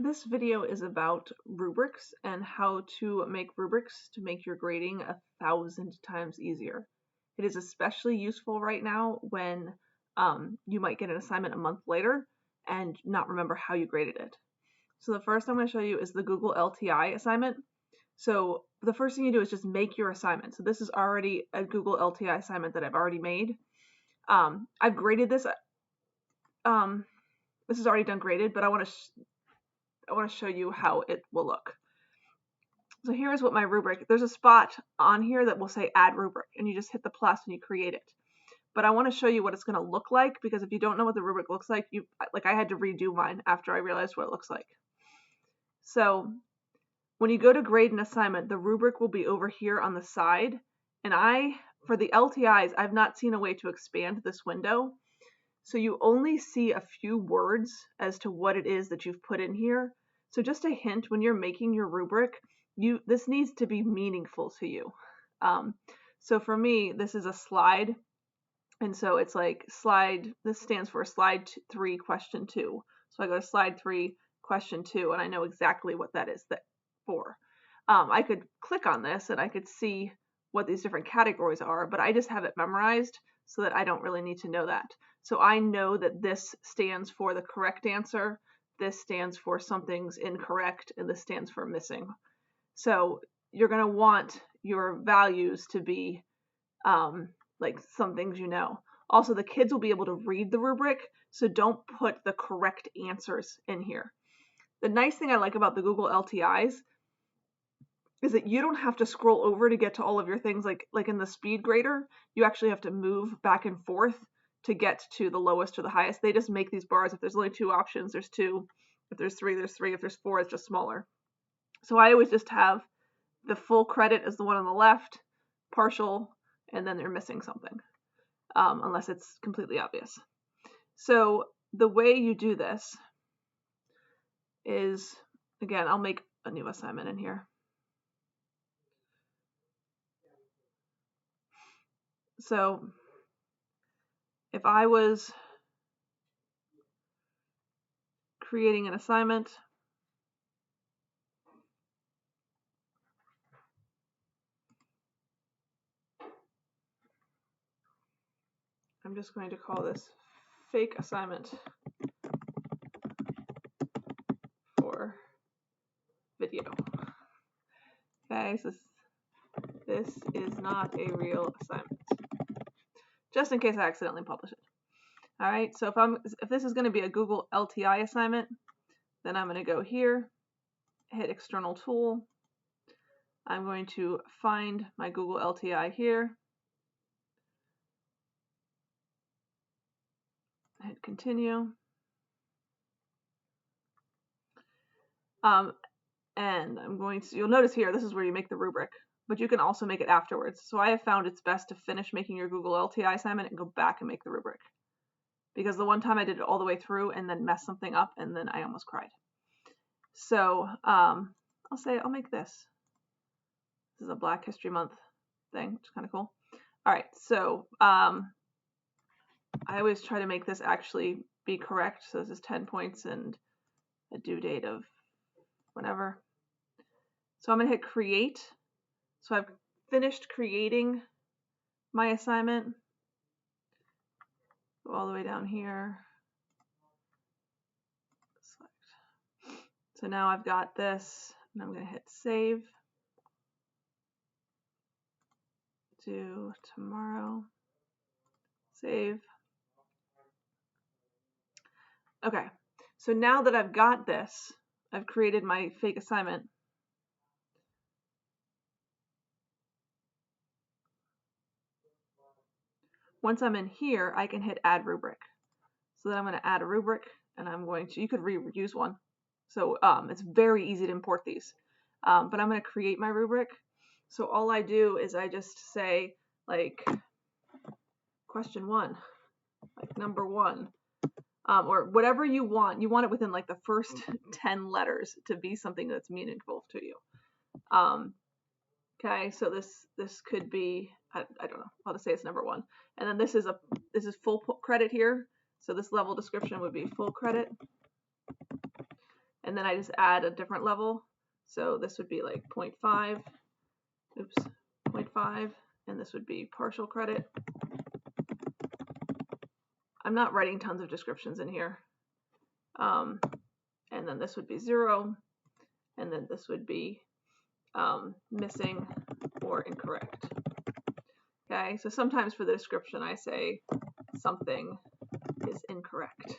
This video is about rubrics and how to make rubrics to make your grading 1,000 times easier. It is especially useful right now when you might get an assignment a month later and not remember how you graded it. So the first I'm going to show you is the Google LTI assignment. So the first thing you do is just make your assignment. So this is already a Google LTI assignment that I've already made. I've graded this. This is already done graded, but I want to show you how it will look. So here's what my rubric, there's a spot on here that will say add rubric, and you just hit the plus and you create it. But I want to show you what it's going to look like, because if you don't know what the rubric looks like, I had to redo mine after I realized what it looks like. So when you go to grade an assignment, the rubric will be over here on the side. And for the LTIs, I've not seen a way to expand this window. So you only see a few words as to what it is that you've put in here. So just a hint, when you're making your rubric, this needs to be meaningful to you. So for me, this is a slide. And so it's like this stands for slide 3, question 2. So I go to slide 3, question 2, and I know exactly what that is for. I could click on this and I could see what these different categories are, but I just have it memorized so that I don't really need to know that. So I know that this stands for the correct answer, this stands for something's incorrect, and this stands for missing. So you're going to want your values to be like some things you know. Also, the kids will be able to read the rubric, so don't put the correct answers in here. The nice thing I like about the Google LTIs is that you don't have to scroll over to get to all of your things like in the Speedgrader. You actually have to move back and forth to get to the lowest or the highest. They just make these bars. If there's only 2 options, there's 2. If there's 3, there's 3. If there's 4, it's just smaller. So I always just have the full credit as the one on the left, partial, and then they're missing something, unless it's completely obvious. So the way you do this is, again, I'll make a new assignment in here. So if I was creating an assignment, I'm just going to call this fake assignment for video. Okay, so this is not a real assignment, just in case I accidentally publish it. All right, so if this is going to be a Google LTI assignment, then I'm going to go here, hit external tool. I'm going to find my Google LTI here, hit continue. And you'll notice here, this is where you make the rubric, but you can also make it afterwards. So I have found it's best to finish making your Google LTI assignment and go back and make the rubric. Because the one time I did it all the way through and then messed something up, and then I almost cried. So I'll make this. This is a Black History Month thing, which is kind of cool. All right, so I always try to make this actually be correct. So this is 10 points and a due date of whenever. So I'm going to hit create. So I've finished creating my assignment. Go all the way down here. Select. So now I've got this, and I'm going to hit save. Do tomorrow. Save. Okay, so now that I've got this, I've created my fake assignment. Once I'm in here, I can hit add rubric. So then I'm going to add a rubric, and you could reuse one. So it's very easy to import these. But I'm going to create my rubric. So all I do is I just say, like, question 1, like number 1. Or whatever you want. You want it within like the first 10 letters to be something that's meaningful to you. Okay, so this could be, I don't know, I'll just say it's number 1. And then this is full credit here. So this level description would be full credit. And and then I just add a different level. So this would be like 0.5, 0.5, and this would be partial credit. I'm not writing tons of descriptions in here. And then this would be 0, and then this would be missing or incorrect. Okay, so sometimes for the description I say something is incorrect.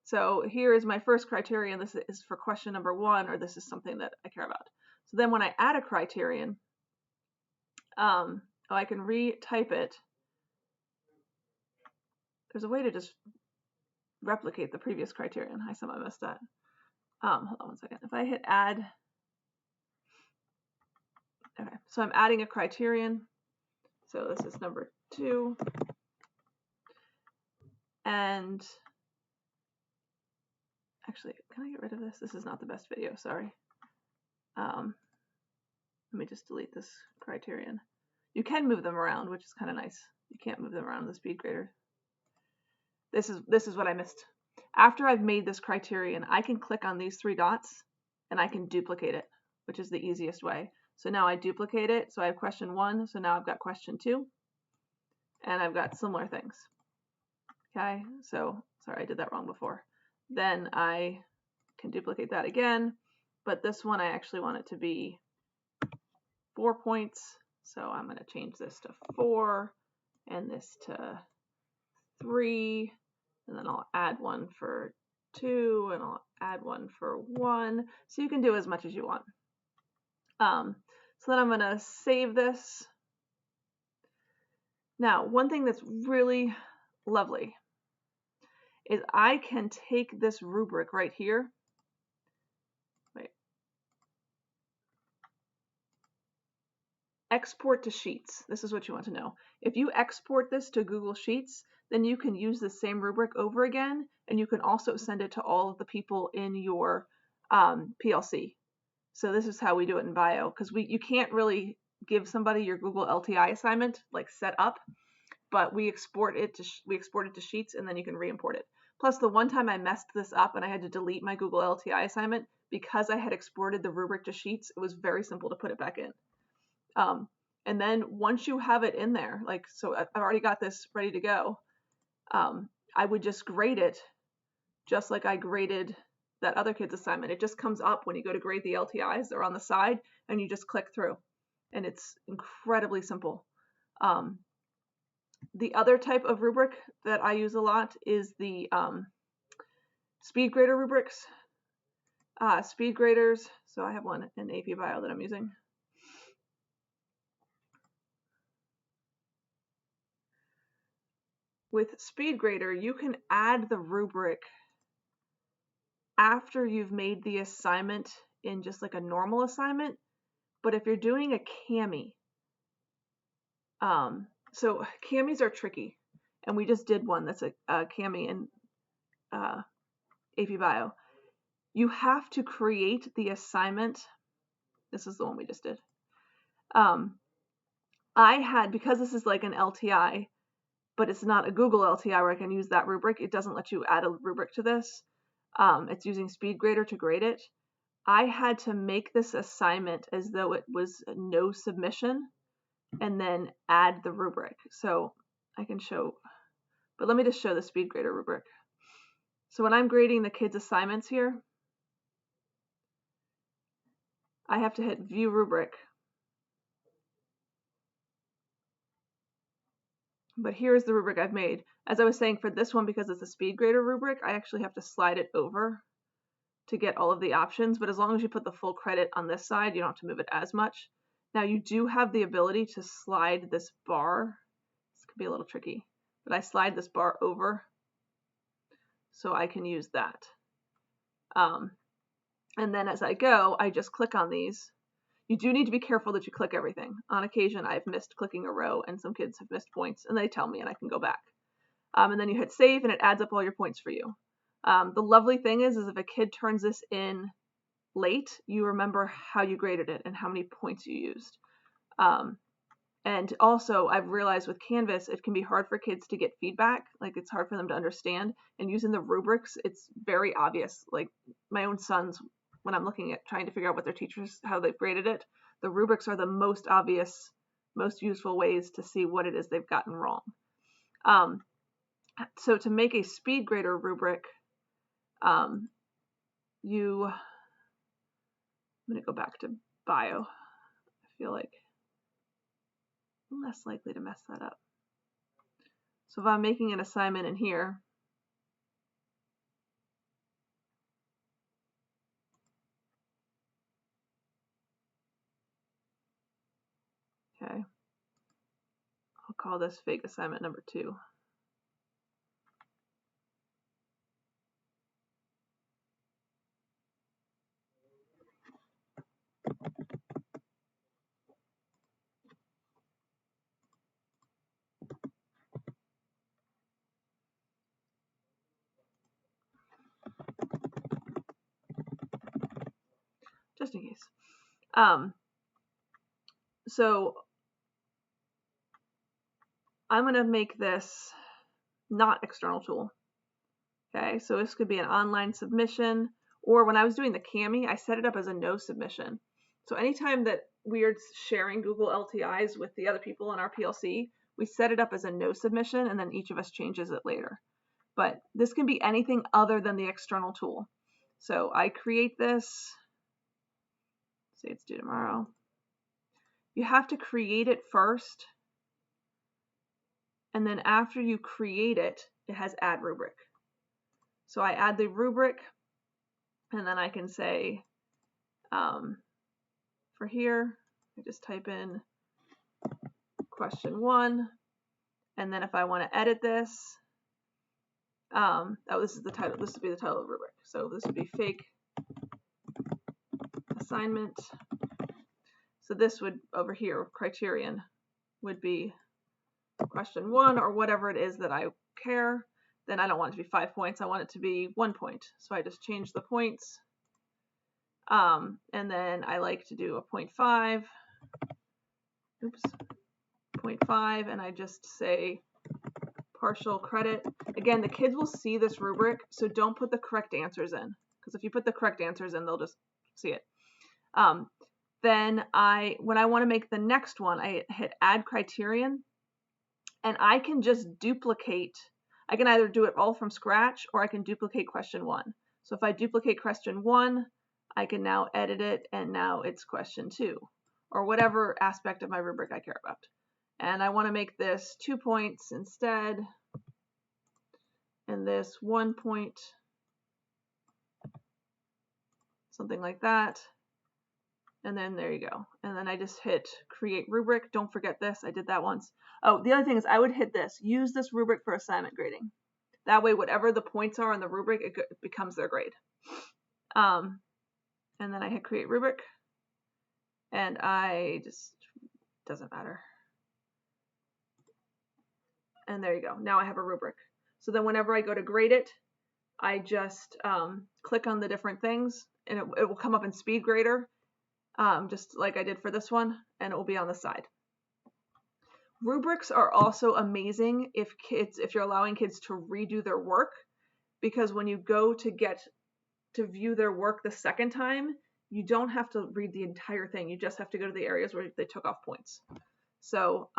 So here is my first criterion. This is for question number 1, or this is something that I care about. So then when I add a criterion, I can retype it. There's a way to just replicate the previous criterion. I somehow missed that. Hold on one second. If I hit add, okay, so I'm adding a criterion. So this is number 2. And actually, can I get rid of this? This is not the best video, sorry. Let me just delete this criterion. You can move them around, which is kind of nice. You can't move them around in the Speedgrader. This is what I missed. After I've made this criterion, I can click on these 3 dots and I can duplicate it, which is the easiest way. So now I duplicate it. So I have question 1. So now I've got question 2, and I've got similar things. Okay, so sorry, I did that wrong before. Then I can duplicate that again, but this one I actually want it to be 4 points. So I'm going to change this to 4 and this to 3, and then I'll add one for 2, and I'll add one for 1. So you can do as much as you want. So then I'm going to save this. Now, one thing that's really lovely is I can take this rubric right here. Wait. Export to Sheets. This is what you want to know. If you export this to Google Sheets, then you can use the same rubric over again, and you can also send it to all of the people in your PLC. So this is how we do it in Bio, because you can't really give somebody your Google LTI assignment like set up, but we export it to Sheets, and then you can re-import it. Plus, the one time I messed this up and I had to delete my Google LTI assignment because I had exported the rubric to Sheets, it was very simple to put it back in. And then once you have it in there, like, so I've already got this ready to go, I would just grade it just like I graded that other kid's assignment. It just comes up when you go to grade the LTIs. They're on the side, and you just click through, and it's incredibly simple. The other type of rubric that I use a lot is the Speedgrader Rubrics. Speedgraders, so I have one in AP Bio that I'm using. With Speedgrader, you can add the rubric after you've made the assignment in just like a normal assignment, but if you're doing a CAMI, so CAMIs are tricky, and we just did one that's a CAMI in AP Bio. You have to create the assignment. This is the one we just did. Because this is like an LTI, but it's not a Google LTI where I can use that rubric. It doesn't let you add a rubric to this. It's using Speedgrader to grade it. I had to make this assignment as though it was no submission and then add the rubric. So I can show, but let me just show the Speedgrader rubric. So when I'm grading the kids' assignments here, I have to hit View Rubric. But here's the rubric I've made. As I was saying, for this one, because it's a Speedgrader rubric, I actually have to slide it over to get all of the options. But as long as you put the full credit on this side, you don't have to move it as much. Now, you do have the ability to slide this bar. This could be a little tricky, but I slide this bar over so I can use that. And then as I go, I just click on these. You do need to be careful that you click everything. On occasion, I've missed clicking a row, and some kids have missed points, and they tell me, and I can go back. And then you hit save, and it adds up all your points for you. The lovely thing is if a kid turns this in late, you remember how you graded it and how many points you used. And also, I've realized with Canvas, it can be hard for kids to get feedback. Like, it's hard for them to understand. And using the rubrics, it's very obvious. Like, my own sons, when I'm looking at trying to figure out what their teachers, how they've graded it, the rubrics are the most obvious, most useful ways to see what it is they've gotten wrong. So to make a Speedgrader rubric, I'm going to go back to bio. I feel like I'm less likely to mess that up. So if I'm making an assignment in here, okay, I'll call this fake assignment number 2. Just in case. So I'm going to make this not external tool. Okay, so this could be an online submission, or when I was doing the CAMI, I set it up as a no submission. So anytime that we're sharing Google LTIs with the other people in our PLC, we set it up as a no submission, and then each of us changes it later. But this can be anything other than the external tool. So I create this, say it's due tomorrow. You have to create it first, and then after you create it, it has add rubric. So I add the rubric, and then I can say, for here, I just type in question 1, and then if I want to edit this, oh, this is the title. This would be the title of the rubric. So this would be fake assignment. So this would, over here, criterion would be question 1 or whatever it is that I care. Then I don't want it to be 5 points. I want it to be 1 point. So I just change the points. And then I like to do a 0.5. Oops. 0.5, and I just say partial credit. Again, the kids will see this rubric, so don't put the correct answers in, because if you put the correct answers in, they'll just see it. Then when I want to make the next one, I hit add criterion, and I can just duplicate. I can either do it all from scratch, or I can duplicate question 1. So if I duplicate question 1, I can now edit it, and now it's question 2, or whatever aspect of my rubric I care about. And I want to make this 2 points instead, and this 1 point, something like that. And then there you go. And then I just hit create rubric. Don't forget this. I did that once. Oh, the other thing is I would hit this. Use this rubric for assignment grading. That way, whatever the points are in the rubric, it becomes their grade. And then I hit create rubric. And doesn't matter. And there you go. Now I have a rubric. So then whenever I go to grade it, I just click on the different things, and it will come up in Speedgrader, just like I did for this one, and it will be on the side. Rubrics are also amazing if you're allowing kids to redo their work, because when you go to view their work the second time, you don't have to read the entire thing. You just have to go to the areas where they took off points. So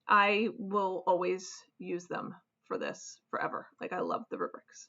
I will always use them for this forever. Like, I love the rubrics.